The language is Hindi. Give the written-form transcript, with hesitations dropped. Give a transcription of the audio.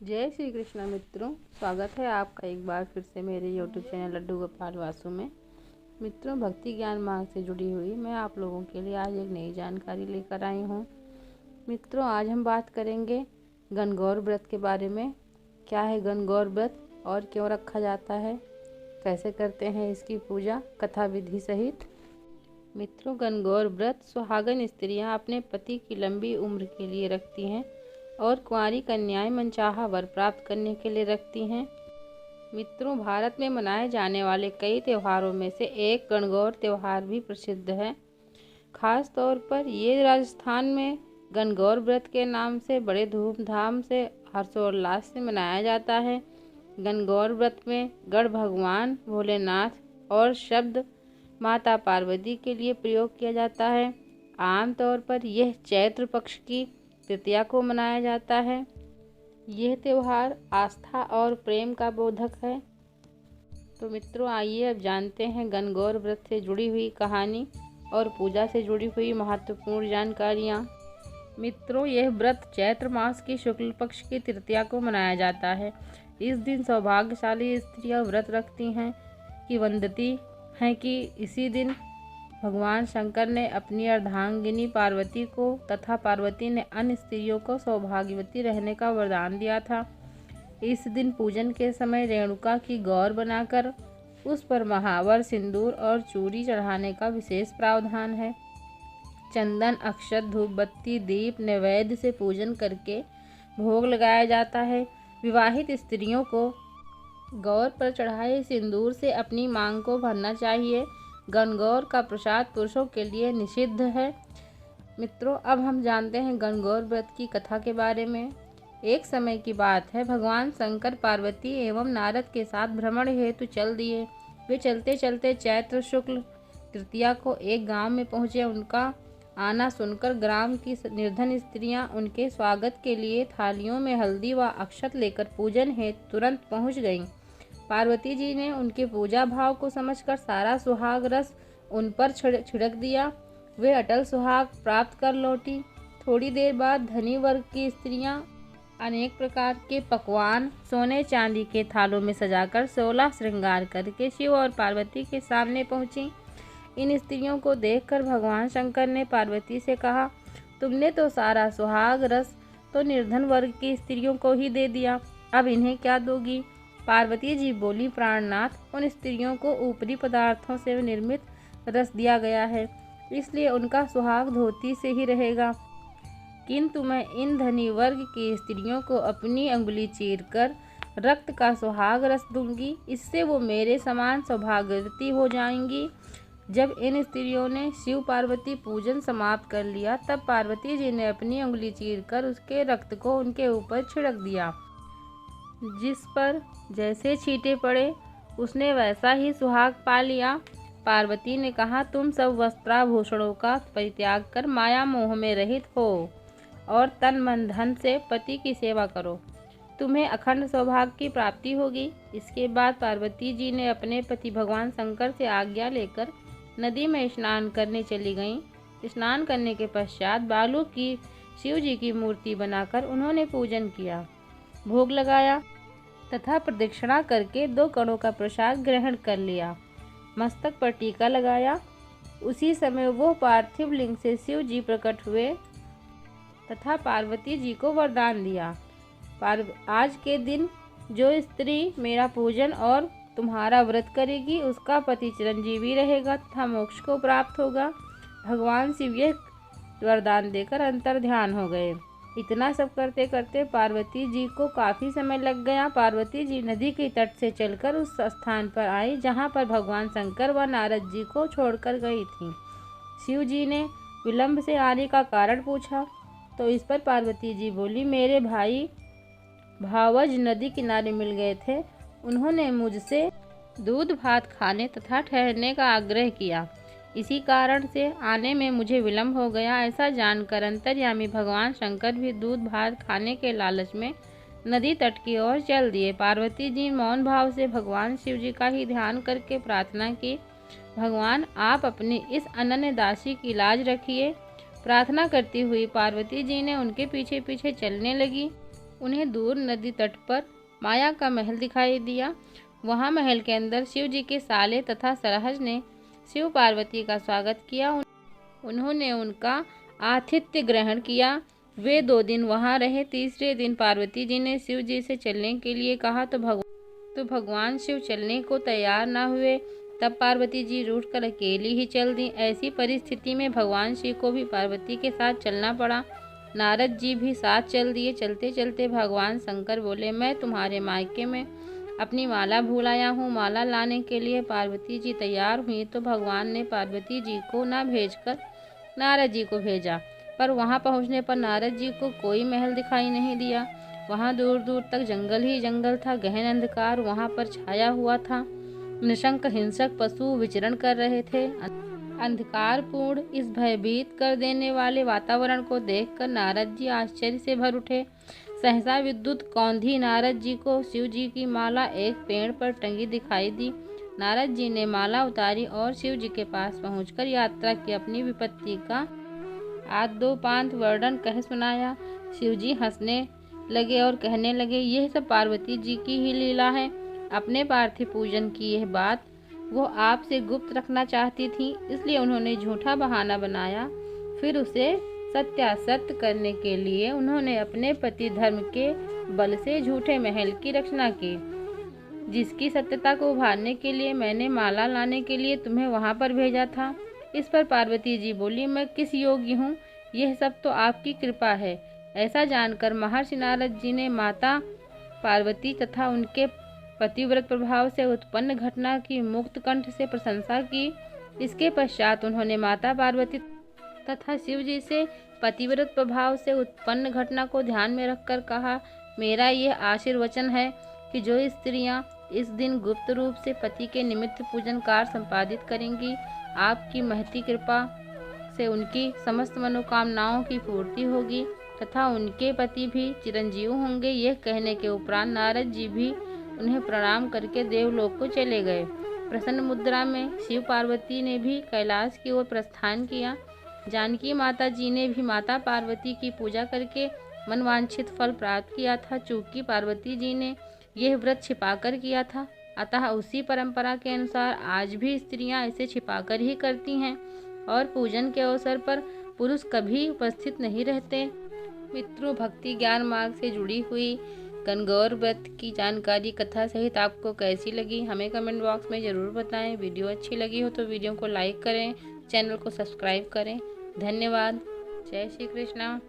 जय श्री कृष्ण मित्रों, स्वागत है आपका एक बार फिर से मेरे यूट्यूब चैनल लड्डू गोपाल वासु में। मित्रों, भक्ति ज्ञान मार्ग से जुड़ी हुई मैं आप लोगों के लिए आज एक नई जानकारी लेकर आई हूँ। मित्रों, आज हम बात करेंगे गणगौर व्रत के बारे में। क्या है गणगौर व्रत और क्यों रखा जाता है, कैसे करते हैं इसकी पूजा, कथा विधि सहित। मित्रों, गणगौर व्रत सुहागन स्त्रियां अपने पति की लंबी उम्र के लिए रखती हैं और कुंवारी कन्याएं मनचाहा वर प्राप्त करने के लिए रखती हैं। मित्रों, भारत में मनाए जाने वाले कई त्योहारों में से एक गणगौर त्योहार भी प्रसिद्ध है। खास तौर पर ये राजस्थान में गणगौर व्रत के नाम से बड़े धूमधाम से हर्षोल्लास से मनाया जाता है। गणगौर व्रत में गढ़ भगवान भोलेनाथ और शब्द माता पार्वती के लिए प्रयोग किया जाता है। आमतौर पर यह चैत्र पक्ष की तृतीया को मनाया जाता है। यह त्योहार आस्था और प्रेम का बोधक है। तो मित्रों, आइए अब जानते हैं गणगौर व्रत से जुड़ी हुई कहानी और पूजा से जुड़ी हुई महत्वपूर्ण जानकारियाँ। मित्रों, यह व्रत चैत्र मास की शुक्ल पक्ष की तृतीया को मनाया जाता है। इस दिन सौभाग्यशाली स्त्रियां व्रत रखती हैं कि वंदती हैं कि इसी दिन भगवान शंकर ने अपनी अर्धांगिनी पार्वती को तथा पार्वती ने अन्य स्त्रियों को सौभाग्यवती रहने का वरदान दिया था। इस दिन पूजन के समय रेणुका की गौर बनाकर उस पर महावर, सिंदूर और चूड़ी चढ़ाने का विशेष प्रावधान है। चंदन, अक्षत, धूप बत्ती, दीप नैवेद्य से पूजन करके भोग लगाया जाता है। विवाहित स्त्रियों को गौर पर चढ़ाए सिंदूर से अपनी मांग को भरना चाहिए। गणगौर का प्रसाद पुरुषों के लिए निषिद्ध है। मित्रों, अब हम जानते हैं गणगौर व्रत की कथा के बारे में। एक समय की बात है, भगवान शंकर पार्वती एवं नारद के साथ भ्रमण हेतु चल दिए। वे चलते चलते चैत्र शुक्ल तृतीया को एक गांव में पहुंचे। उनका आना सुनकर ग्राम की निर्धन स्त्रियां उनके स्वागत के लिए थालियों में हल्दी व अक्षत लेकर पूजन हेतु तुरंत पहुंच गईं। पार्वती जी ने उनके पूजा भाव को समझकर सारा सुहाग रस उन पर छिड़क दिया। वे अटल सुहाग प्राप्त कर लौटी। थोड़ी देर बाद धनी वर्ग की स्त्रियां अनेक प्रकार के पकवान सोने चांदी के थालों में सजाकर 16 श्रृंगार करके शिव और पार्वती के सामने पहुंची। इन स्त्रियों को देखकर भगवान शंकर ने पार्वती से कहा, तुमने तो सारा सुहाग रस तो निर्धन वर्ग की स्त्रियों को ही दे दिया, अब इन्हें क्या दोगी। पार्वती जी बोली, प्राणनाथ, उन स्त्रियों को ऊपरी पदार्थों से निर्मित रस दिया गया है, इसलिए उनका सुहाग धोती से ही रहेगा, किंतु मैं इन धनी वर्ग की स्त्रियों को अपनी अंगुली चीरकर रक्त का सुहाग रस दूंगी। इससे वो मेरे समान सौभाग्यवती हो जाएंगी। जब इन स्त्रियों ने शिव पार्वती पूजन समाप्त कर लिया, तब पार्वती जी ने अपनी अंगुली चीरकर उसके रक्त को उनके ऊपर छिड़क दिया। जिस पर जैसे छींटे पड़े उसने वैसा ही सुहाग पा लिया। पार्वती ने कहा, तुम सब वस्त्राभूषणों का परित्याग कर माया मोह में रहित हो और तन मन धन से पति की सेवा करो, तुम्हें अखंड सौभाग्य की प्राप्ति होगी। इसके बाद पार्वती जी ने अपने पति भगवान शंकर से आज्ञा लेकर नदी में स्नान करने चली गईं। स्नान करने के पश्चात बालू की शिव जी की मूर्ति बनाकर उन्होंने पूजन किया, भोग लगाया तथा प्रदक्षिणा करके 2 कणों का प्रसाद ग्रहण कर लिया। मस्तक पर टीका लगाया। उसी समय वो पार्थिव लिंग से शिव जी प्रकट हुए तथा पार्वती जी को वरदान दिया, आज के दिन जो स्त्री मेरा पूजन और तुम्हारा व्रत करेगी उसका पति चिरंजीवी रहेगा तथा मोक्ष को प्राप्त होगा। भगवान शिव यह वरदान देकर अंतर ध्यान हो गए। इतना सब करते करते पार्वती जी को काफ़ी समय लग गया। पार्वती जी नदी के तट से चलकर उस स्थान पर आई जहाँ पर भगवान शंकर व नारद जी को छोड़कर गई थी। शिव जी ने विलंब से आने का कारण पूछा तो इस पर पार्वती जी बोली, मेरे भाई भावज नदी किनारे मिल गए थे। उन्होंने मुझसे दूध भात खाने तथा ठहरने का आग्रह किया, इसी कारण से आने में मुझे विलंब हो गया। ऐसा जानकर अंतर्यामी भगवान शंकर भी दूध भात खाने के लालच में नदी तट की ओर चल दिए। पार्वती जी मौन भाव से भगवान शिव जी का ही ध्यान करके प्रार्थना की, भगवान आप अपनी इस अनन्य दासी की लाज रखिए। प्रार्थना करती हुई पार्वती जी ने उनके पीछे पीछे चलने लगी। उन्हें दूर नदी तट पर माया का महल दिखाई दिया। वहां महल के अंदर शिव जी के साले तथा सरहज ने शिव पार्वती का स्वागत किया। उन्होंने उनका आतिथ्य ग्रहण किया। वे 2 दिन वहां रहे। तीसरे दिन पार्वती जी ने शिव जी से चलने के लिए कहा तो भगवान शिव चलने को तैयार न हुए। तब पार्वती जी रूठकर अकेली ही चल दी। ऐसी परिस्थिति में भगवान शिव को भी पार्वती के साथ चलना पड़ा। नारद जी भी साथ चल दिए। चलते चलते भगवान शंकर बोले, मैं तुम्हारे मायके में अपनी माला भूल आया हूँ। माला लाने के लिए पार्वती जी तैयार हुई तो भगवान ने पार्वती जी को न भेजकर नारद जी को भेजा। पर वहां पहुंचने पर नारद जी को कोई महल दिखाई नहीं दिया। वहां दूर दूर तक जंगल ही जंगल था। गहन अंधकार वहां पर छाया हुआ था। निशंक हिंसक पशु विचरण कर रहे थे। अंधकारपूर्ण इस भयभीत कर देने वाले वातावरण को देखकर नारद जी आश्चर्य से भर उठे। सहसा विद्युत कौंधी नारद जी को शिव जी की माला एक पेड़ पर टंगी दिखाई दी। नारद जी ने माला उतारी और शिव जी के पास पहुंचकर यात्रा की अपनी विपत्ति का आद्योपांत वर्णन कह सुनाया। शिव जी हंसने लगे और कहने लगे, यह सब पार्वती जी की ही लीला है। अपने पार्थिव पूजन की यह बात वो आपसे गुप्त रखना चाहती थी, इसलिए उन्होंने झूठा बहाना बनाया। फिर उसे सत्यासत्य करने के लिए उन्होंने अपने पति धर्म के बल से झूठे महल की रचना की, जिसकी सत्यता को उभारने के लिए मैंने माला लाने के लिए तुम्हें वहां पर भेजा था। इस पर पार्वती जी बोली, मैं किस योग्य हूँ, यह सब तो आपकी कृपा है। ऐसा जानकर महर्षि नारद जी ने माता पार्वती तथा उनके पतिव्रत प्रभाव से उत्पन्न घटना की मुक्त कंठ से प्रशंसा की। इसके पश्चात उन्होंने माता पार्वती तथा शिव जी से पतिव्रत प्रभाव से उत्पन्न घटना को ध्यान में रखकर कहा, मेरा ये आशीर्वचन है कि जो स्त्रियां इस दिन गुप्त रूप से पति के निमित्त पूजन कार्य संपादित करेंगी, आपकी महती कृपा से उनकी समस्त मनोकामनाओं की पूर्ति होगी तथा उनके पति भी चिरंजीव होंगे। यह कहने के उपरांत नारद जी भी उन्हें प्रणाम करके देवलोक को चले गए। प्रसन्न मुद्रा में शिव पार्वती ने भी कैलाश की ओर प्रस्थान किया। जानकी माता जी ने भी माता पार्वती की पूजा करके मनवांछित फल प्राप्त किया था। चूंकि पार्वती जी ने यह व्रत छिपाकर किया था, अतः उसी परंपरा के अनुसार आज भी स्त्रियां इसे छिपाकर ही करती हैं और पूजन के अवसर पर पुरुष कभी उपस्थित नहीं रहते। मित्रों, भक्ति ज्ञान मार्ग से जुड़ी हुई गणगौर व्रत की जानकारी कथा सहित आपको कैसी लगी, हमें कमेंट बॉक्स में ज़रूर बताएं। वीडियो अच्छी लगी हो तो वीडियो को लाइक करें, चैनल को सब्सक्राइब करें। धन्यवाद। जय श्री कृष्णा।